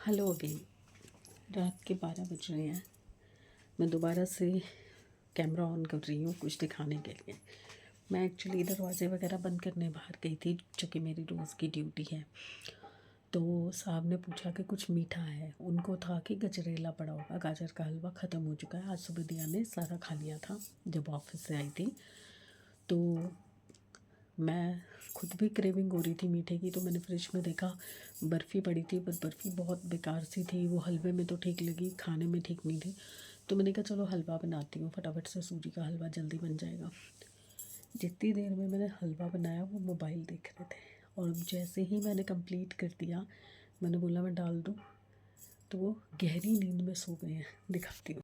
Hello again. रात के 12 बज रहे हैं। मैं दोबारा से कैमरा ऑन कर रही हूँ कुछ दिखाने के लिए। मैं एक्चुअली दरवाज़े वगैरह बंद करने बाहर गई थी, जो कि मेरी रोज़ की ड्यूटी है। तो साहब ने पूछा कि कुछ मीठा है। उनको था कि गजरेला पड़ा होगा, गाजर का हलवा ख़त्म हो चुका है। आज सुबह दिया ने सारा खा लिया था जब ऑफिस से आई थी। तो मैं खुद भी क्रेविंग हो रही थी मीठे की, तो मैंने फ्रिज में देखा बर्फ़ी पड़ी थी, पर बर्फ़ी बहुत बेकार सी थी। वो हलवे में तो ठीक लगी, खाने में ठीक नहीं थी। तो मैंने कहा चलो हलवा बनाती हूँ, फटाफट से सूजी का हलवा जल्दी बन जाएगा। जितनी देर में मैंने हलवा बनाया वो मोबाइल देख रहे थे, और जैसे ही मैंने कंप्लीट कर दिया, मैंने बोला मैं डाल दूँ, तो वो गहरी नींद में सो गए हैं। दिखाती हूँ।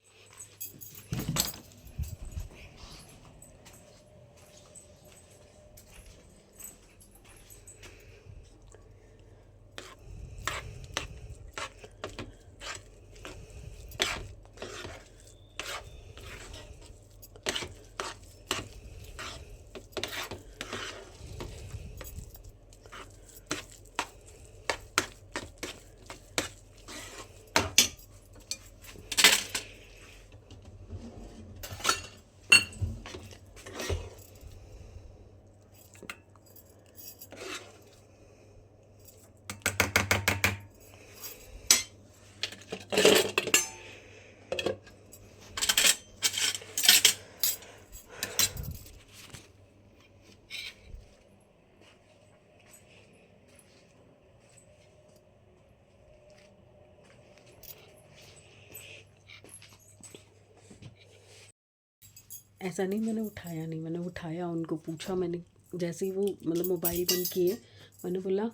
ऐसा नहीं मैंने उठाया नहीं, मैंने उठाया, उनको पूछा मैंने। जैसे ही वो मतलब मोबाइल बंद किए, मैंने बोला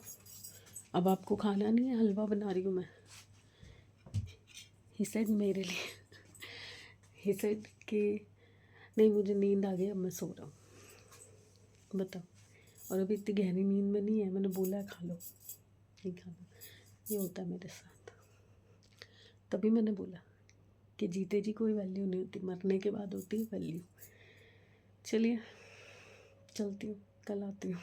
अब आपको खाना नहीं है, हलवा बना रही हूँ मैं। ही सेड मेरे लिए ही सेड कि नहीं मुझे नींद आ गई, अब मैं सो रहा हूँ। बताओ। और अभी इतनी गहरी नींद में नहीं है, मैंने बोला है खा लो, नहीं खाना। ये होता है मेरे साथ। तभी मैंने बोला कि जीते जी कोई वैल्यू नहीं होती, मरने के बाद होती है वैल्यू। चलिए चलती हूँ, कल आती हूँ।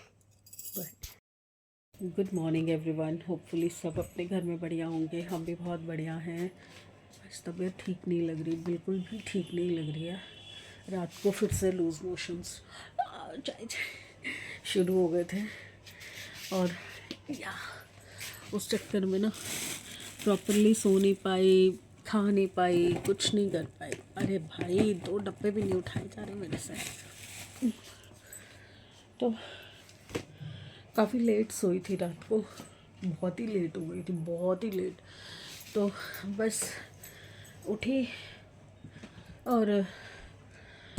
Bye. Good morning everyone. Hopefully सब अपने घर में बढ़िया होंगे, हम भी बहुत बढ़िया हैं। आज तबीयत ठीक नहीं लग रही, बिल्कुल भी ठीक नहीं लग रही है। रात को फिर से लूज़ मोशंस चाय शुरू हो गए थे, और या उस चक्कर में ना प्रॉपरली सो नहीं पाई, खा नहीं पाई, कुछ नहीं कर पाई। अरे भाई 2 डब्बे भी नहीं उठाए जा रहे मेरे से। तो काफ़ी लेट सोई थी रात को, बहुत ही लेट हो गई थी, बहुत ही लेट। तो बस उठी और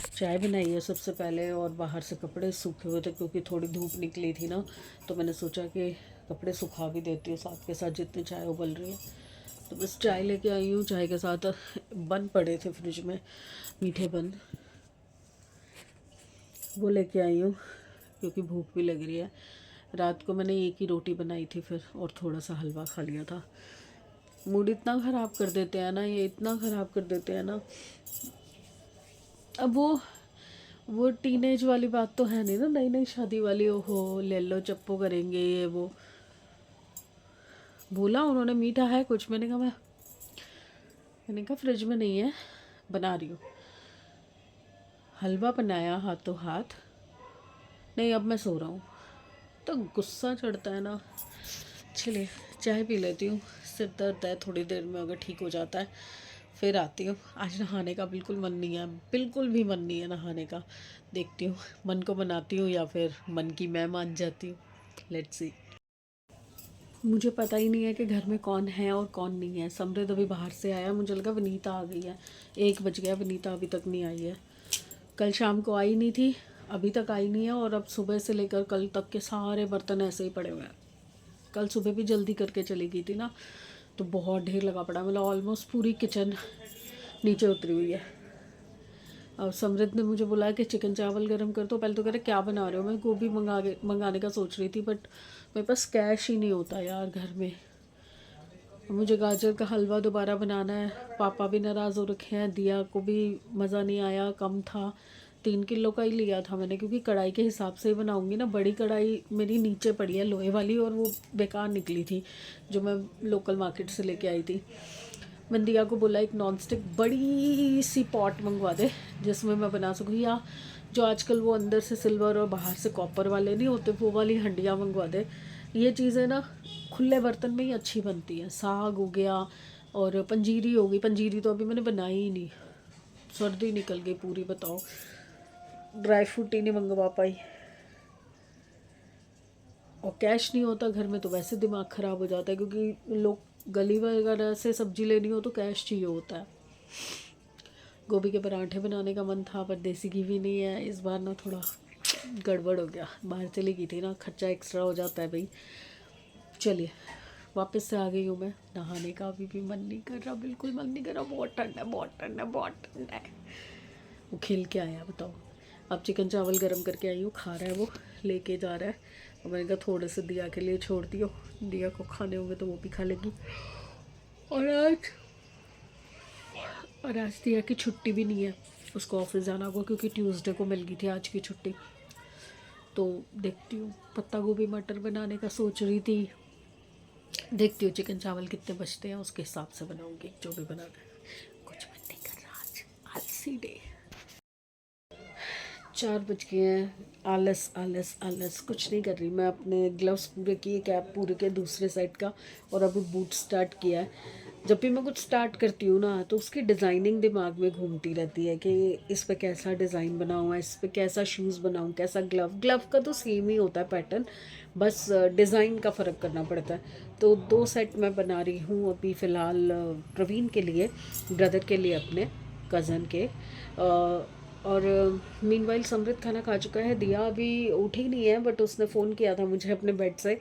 चाय बनाई है सबसे पहले, और बाहर से कपड़े सूखे हुए थे क्योंकि थोड़ी धूप निकली थी ना, तो मैंने सोचा कि कपड़े सुखा भी देती हूँ साथ के साथ जितनी चाय उबल रही है। तो बस चाय लेके आई हूँ। चाय के साथ बन पड़े थे फ्रिज में, मीठे बन, वो लेके आई हूँ क्योंकि भूख भी लग रही है। रात को मैंने एक ही रोटी बनाई थी फिर, और थोड़ा सा हलवा खा लिया था। मूड इतना ख़राब कर देते हैं ना, ये इतना ख़राब कर देते हैं ना। अब वो टीनेज वाली बात तो है नहीं ना, नई नई शादी वाली। ओहो ले लो चप्पो करेंगे ये वो। बोला उन्होंने मीठा है कुछ, मैंने कहा फ्रिज में नहीं है, बना रही हूँ। हलवा बनाया हाथों हाथ, नहीं अब मैं सो रहा हूँ। तो गुस्सा चढ़ता है ना। चलिए चाय पी लेती हूँ, सिर दर्द है, थोड़ी देर में अगर ठीक हो जाता है फिर आती हूँ। आज नहाने का बिल्कुल मन नहीं है, बिल्कुल भी मन नहीं है नहाने का। देखती हूँ मन को बनाती हूँ या फिर मन की मैं मान जाती हूँ। Let's see. मुझे पता ही नहीं है कि घर में कौन है और कौन नहीं है। समृद्ध अभी बाहर से आया, मुझे लगा विनीता आ गई है। 1 बज गया, विनीता अभी तक नहीं आई है। कल शाम को आई नहीं थी, अभी तक आई नहीं है। और अब सुबह से लेकर कल तक के सारे बर्तन ऐसे ही पड़े हुए हैं। कल सुबह भी जल्दी करके चली गई थी ना, तो बहुत ढेर लगा पड़ा, मतलब ऑलमोस्ट पूरी किचन नीचे उतरी हुई है। और समृद्ध ने मुझे बोला कि चिकन चावल गरम कर दो। पहले तो कह रहे क्या बना रहे हो, मैं गोभी मंगाने का सोच रही थी, बट मेरे पास कैश ही नहीं होता यार घर में। मुझे गाजर का हलवा दोबारा बनाना है। पापा भी नाराज़ हो रखे हैं, दिया को भी मज़ा नहीं आया, कम था, 3 किलो का ही लिया था मैंने, क्योंकि कढ़ाई के हिसाब से ही बनाऊंगी ना। बड़ी कढ़ाई मेरी नीचे पड़ी है लोहे वाली, और वो बेकार निकली थी जो मैं लोकल मार्केट से लेके आई थी। मैंने दिया को बोला एक नॉन स्टिक बड़ी सी पॉट मंगवा दे जिसमें मैं बना सकूँ, या जो आजकल वो अंदर से सिल्वर और बाहर से कॉपर वाले नहीं होते, वो वाली हंडियाँ मंगवा दे। ये चीज़ें ना खुले बर्तन में ही अच्छी बनती हैं। साग हो गया और पंजीरी हो गई। पंजीरी तो अभी मैंने बनाई ही नहीं, सर्दी निकल गई पूरी, बताओ। ड्राई फ्रूट ही नहीं मंगवा पाई, और कैश नहीं होता घर में तो वैसे दिमाग ख़राब हो जाता है, क्योंकि लोग गली वगैरह से सब्जी लेनी हो तो कैश चाहिए होता है। गोभी के पराठे बनाने का मन था, पर देसी घी भी नहीं है इस बार ना, थोड़ा गड़बड़ हो गया। बाहर चली गई थी ना, खर्चा एक्स्ट्रा हो जाता है भाई। चलिए वापस से आ गई हूँ मैं। नहाने का अभी भी मन नहीं कर रहा, बिल्कुल मन नहीं कर रहा। बहुत ठंड है, बहुत ठंड है, बहुत ठंड है। वो खेल के आया, बताओ। अब चिकन चावल गरम करके आई हूँ, खा रहा है वो, लेके जा रहा है। और मैंने कहा थोड़े से दिया के लिए छोड़ दियो, दिया को खाने होंगे तो वो भी खा लेगी। और आज दिया की छुट्टी भी नहीं है, उसको ऑफिस जाना होगा, क्योंकि ट्यूसडे को मिल गई थी आज की छुट्टी। तो देखती हूँ, पत्ता गोभी मटर बनाने का सोच रही थी। देखती हूँ चिकन चावल कितने बचते हैं, उसके हिसाब से बनाऊंगी जो भी बनाना है। कुछ मन नहीं कर रहा आज, आलसी डे। 4 बज गए हैं, आलस आलस आलस, कुछ नहीं कर रही मैं। अपने ग्लव्स पूरे किए, कैप पूरे किए दूसरे साइड का, और अभी बूट स्टार्ट किया है। जब भी मैं कुछ स्टार्ट करती हूँ ना, तो उसकी डिज़ाइनिंग दिमाग में घूमती रहती है कि इस पे कैसा डिज़ाइन बनाऊँ, इस पे कैसा शूज़ बनाऊँ, कैसा ग्लव का तो सेम ही होता है पैटर्न, बस डिज़ाइन का फ़र्क करना पड़ता है। तो 2 सेट मैं बना रही हूँ अभी फ़िलहाल, प्रवीण के लिए, ब्रदर के लिए, अपने कज़न के। और मीनवाइल समृद्ध खाना खा चुका है। दिया अभी उठी नहीं है, बट उसने फ़ोन किया था मुझे अपने बेड से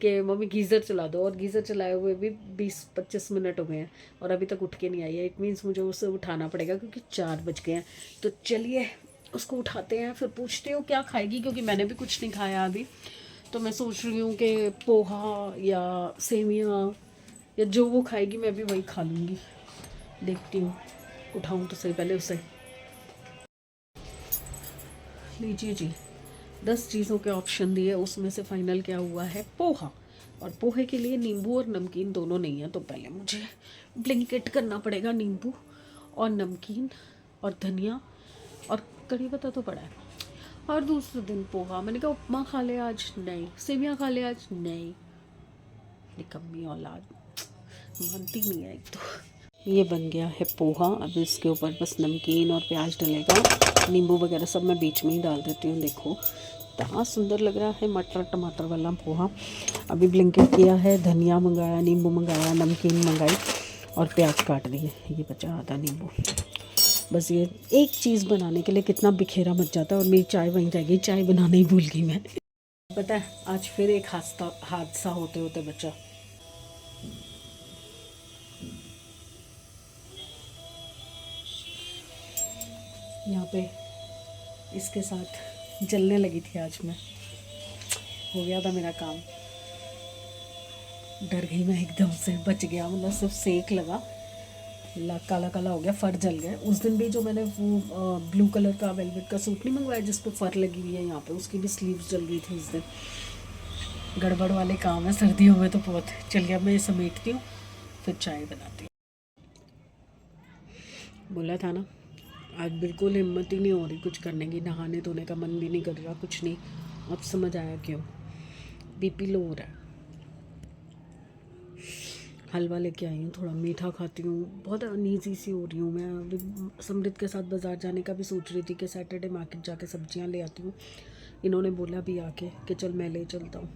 कि मम्मी गीज़र चला दो, और गीज़र चलाए हुए भी 20-25 मिनट हो गए हैं और अभी तक उठ के नहीं आई है। इट मीन्स मुझे उसे उठाना पड़ेगा, क्योंकि 4 बज गए हैं। तो चलिए उसको उठाते हैं, फिर पूछती हूँ क्या खाएगी, क्योंकि मैंने भी कुछ नहीं खाया अभी। तो मैं सोच रही हूँ कि पोहा या सेवियाँ या जो वो खाएगी मैं भी वही खा लूँगी। देखती हूँ, उठाऊँ तो सही पहले उसे। लीजिए जी, 10 चीज़ों के ऑप्शन दिए, उसमें से फाइनल क्या हुआ है, पोहा। और पोहे के लिए नींबू और नमकीन दोनों नहीं है, तो पहले मुझे ब्लिंकिट करना पड़ेगा नींबू और नमकीन और धनिया और कड़ी पत्ता तो पड़ा है। और दूसरे दिन पोहा, मैंने कहा उपमा खा ले आज, नहीं। सेवियाँ खा ले आज, नहीं। निकम्मी औलाद, मानती नहीं है एक तो। ये बन गया है पोहा। अब इसके ऊपर बस नमकीन और प्याज डलेगा, नींबू वगैरह सब मैं बीच में ही डाल देती हूँ। देखो इतना सुंदर लग रहा है मटर टमाटर वाला पोहा। अभी ब्लिंकिट किया है, धनिया मंगाया, नींबू मंगाया, नमकीन मंगाई और प्याज काट दिए। ये बचा आधा नींबू। बस ये एक चीज़ बनाने के लिए कितना बिखेरा मच जाता है, और मेरी चाय वहीं रह गई, चाय बनाना ही भूल गई मैं। पता है आज फिर एक हादसा होते होते बचा। यहाँ पे इसके साथ जलने लगी थी आज मैं, हो गया था मेरा काम। डर गई मैं एकदम से, बच गया, मतलब सिर्फ सेक लगा, काला काला हो गया, फर जल गए। उस दिन भी जो मैंने वो ब्लू कलर का वेलवेट का सूट नहीं मंगवाया जिस पर फर लगी हुई है यहाँ पे, उसकी भी स्लीव्स जल गई थी उस दिन। गड़बड़ वाले काम है सर्दियों में तो बहुत। चलिए अब मैं ये समेटती हूँ, फिर चाय बनाती हूँ। बोला था ना, आज बिल्कुल हिम्मत ही नहीं हो रही कुछ करने की, नहाने धोने का मन भी नहीं कर रहा, कुछ नहीं। अब समझ आया क्यों, बीपी लो हो रहा है। हलवा लेके आई हूँ, थोड़ा मीठा खाती हूँ, बहुत अनईज़ी सी हो रही हूँ मैं। अभी समृद्ध के साथ बाज़ार जाने का भी सोच रही थी कि सैटरडे मार्केट जाके सब्जियाँ ले आती हूँ। इन्होंने बोला भी आके कि चल मैं ले चलता हूँ,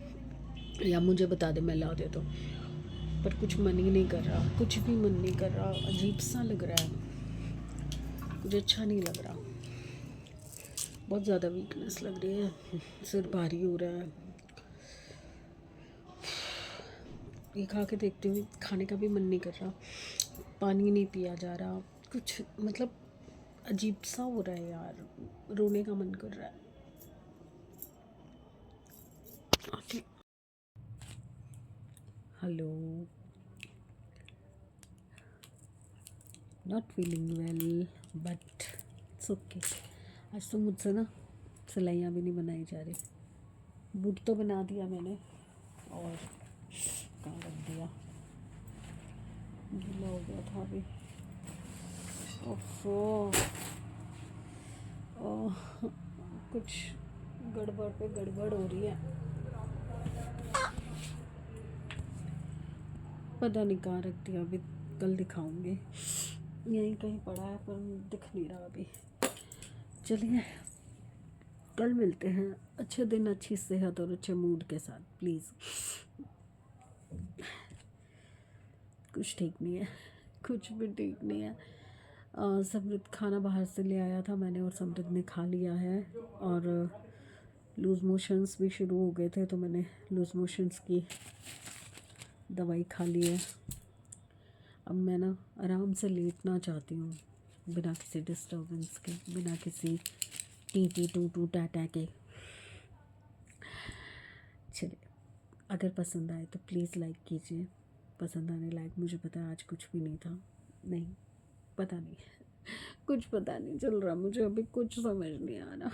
या मुझे बता दे मैं ला देता हूँ, पर कुछ मन ही नहीं कर रहा, कुछ भी मन नहीं कर रहा। अजीब सा लग रहा है, कुछ अच्छा नहीं लग रहा, बहुत ज़्यादा वीकनेस लग रही है, सिर भारी हो रहा है। ये खा के देखती हूँ, खाने का भी मन नहीं कर रहा, पानी नहीं पिया जा रहा, कुछ मतलब अजीब सा हो रहा है यार, रोने का मन कर रहा है। Hello, not feeling well but it's okay. आज तो मुझसे ना सिलाइयाँ भी नहीं बनाई जा रही। बूट तो बना दिया मैंने और कहाँ रख दिया, गीला हो गया था अभी। ओफो, कुछ गड़बड़ पे गड़बड़ हो रही है, पता नहीं कहाँ रख दिया। अभी कल दिखाऊंगी, यहीं कहीं पड़ा है पर दिख नहीं रहा अभी। चलिए कल मिलते हैं, अच्छे दिन, अच्छी सेहत और अच्छे मूड के साथ प्लीज़। कुछ ठीक नहीं है, कुछ भी ठीक नहीं है। समृद्ध खाना बाहर से ले आया था मैंने और समृद्ध ने खा लिया है, और लूज़ मोशंस भी शुरू हो गए थे तो मैंने लूज़ मोशंस की दवाई खा ली है। अब मैं ना आराम से लेटना चाहती हूँ, बिना किसी डिस्टर्बेंस के, बिना किसी टी टी टू टू टा टा के। चलिए, अगर पसंद आए तो प्लीज़ लाइक कीजिए। पसंद आने लायक मुझे पता है आज कुछ भी नहीं था, नहीं पता नहीं कुछ पता नहीं चल रहा मुझे, अभी कुछ समझ नहीं आ रहा।